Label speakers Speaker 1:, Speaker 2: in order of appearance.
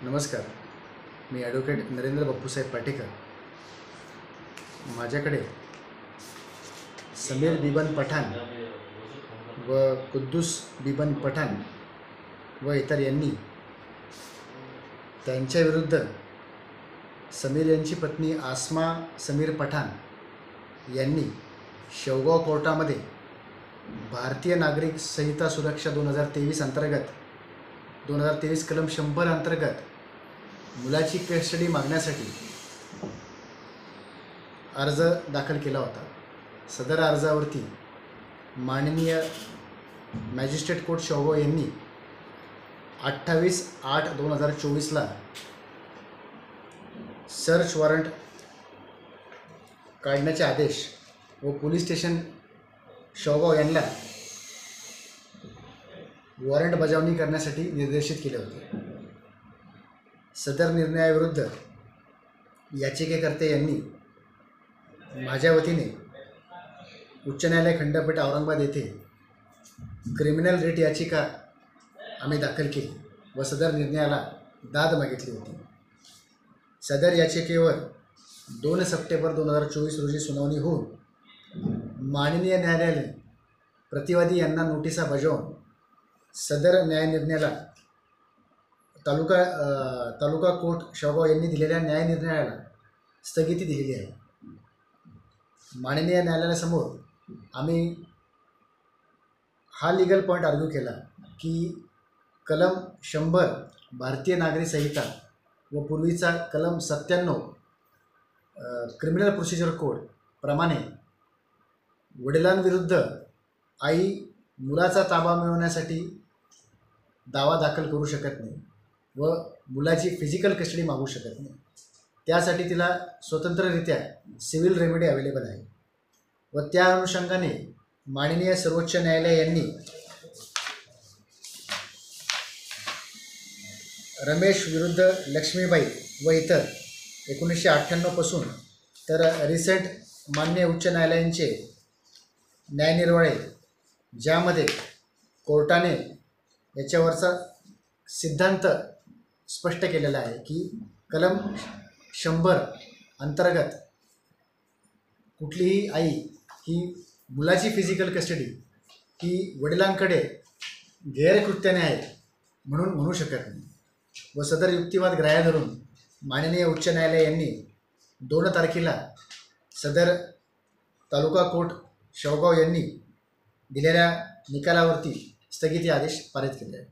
Speaker 1: नमस्कार. मी ॲडव्होकेट नरेंद्र बापूसाहेब पाटेकर. माझ्याकडे समीर बिबन पठाण व कुद्दूस बिबन पठाण व इतर यांनी त्यांच्याविरुद्ध समीर यांची पत्नी आसमा समीर पठाण यांनी शेवगाव कोर्टामध्ये भारतीय नागरिक संहिता सुरक्षा 2023 अंतर्गत 2023 कलम 100 अंतर्गत मुलाची कस्टडी मागण्यासाठी अर्ज दाखल केला होता. सदर अर्जावरती माननीय मॅजिस्ट्रेट कोर्ट शेवगाव यांनी 28/8/2024 सर्च वॉरंट काढण्याचे आदेश व पोलीस स्टेशन शेवगाव यांना वॉरंट बजावणी करण्यासाठी निर्देशित केले होते. सदर निर्णयाविरुद्ध याचिकेकर्ते यांनी माझ्या वतीने उच्च न्यायालय खंडपीठ औरंगाबाद येथे क्रिमिनल रिट याचिका आम्ही दाखल केली व सदर निर्णयाला दाद मागितली होती. सदर याचिकेवर 2 सप्टेंबर 2024 रोजी सुनावणी होऊन माननीय न्यायालयाने प्रतिवादी यांना नोटिसा बजावून सदर न्यायनिर्णयाला तालुका कोर्ट शेवगाव यांनी दिलेल्या न्यायनिर्णयाला स्थगिती दिलेली आहे. माननीय न्यायालयासमोर आम्ही हा लीगल पॉईंट आर्ग्यू केला की कलम 100 भारतीय नागरी संहिता व पूर्वीचा कलम 97 क्रिमिनल प्रोसिजर कोड प्रमाणे वडिलांविरुद्ध आई मुलाचा ताबा मिळवण्यासाठी दावा दाखल करू शकत नाही व मुलाची फिजिकल कस्टडी मागू शकत नाही. त्यासाठी तिला स्वतंत्ररित्या सिव्हिल रेमेडी अवेलेबल आहे व त्या अनुषंगाने माननीय सर्वोच्च न्यायालय यांनी रमेश विरुद्ध लक्ष्मीबाई व इतर 1998 पासून तर रिसेंट मान्य उच्च न्यायालयांचे न्यायनिर्वाळे ज्यामध्ये कोर्टाने याच्यावरचा सिद्धांत स्पष्ट केलेला आहे की कलम 100 अंतर्गत कुठलीही आई ही मुलाची फिजिकल कस्टडी ही वडिलांकडे गैरकृत्याने आहे म्हणून म्हणू शकत नाही व सदर युक्तिवाद ग्राह्य धरून माननीय उच्च न्यायालय यांनी 2 तारखेला सदर तालुका कोर्ट शेवगाव यांनी दिलेल्या निकालावरती स्थगिती आदेश पारित केले आहेत.